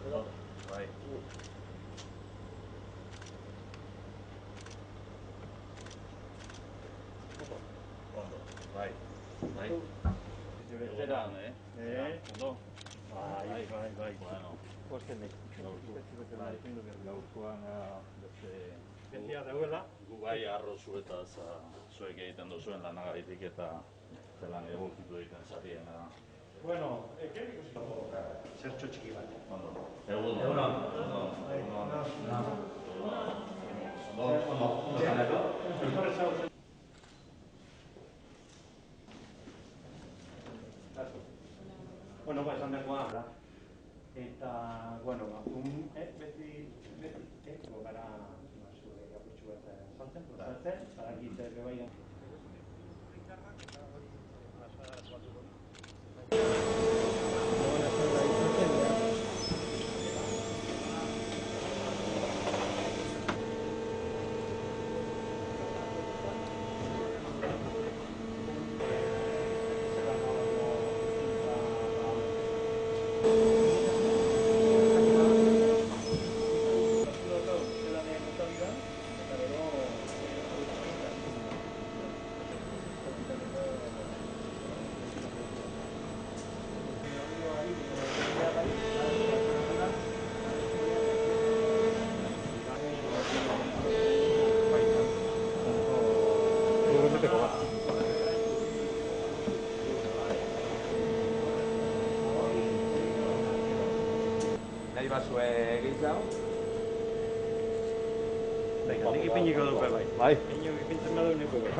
Bai. Ondo, bai. Bai. Egunan, Ondo? Bai. Bueno. Gaurkoan beste... Bendia dauela. Gu bai arrozu eta zuek egiten duzuen lanagaitik eta zelan egokitu egiten zariena. Bueno, eken ikusi dago zertxo txiki bat. Ondo. Egunon. Bueno, esan dagoa. Eta, bueno, beti gara zure gaputxu bat saltzen, prozatzen, badakit bebai da. Nahi bazue gehiago? Nik ipiniko duk bai. Bai? Ipintzen badu nik bai.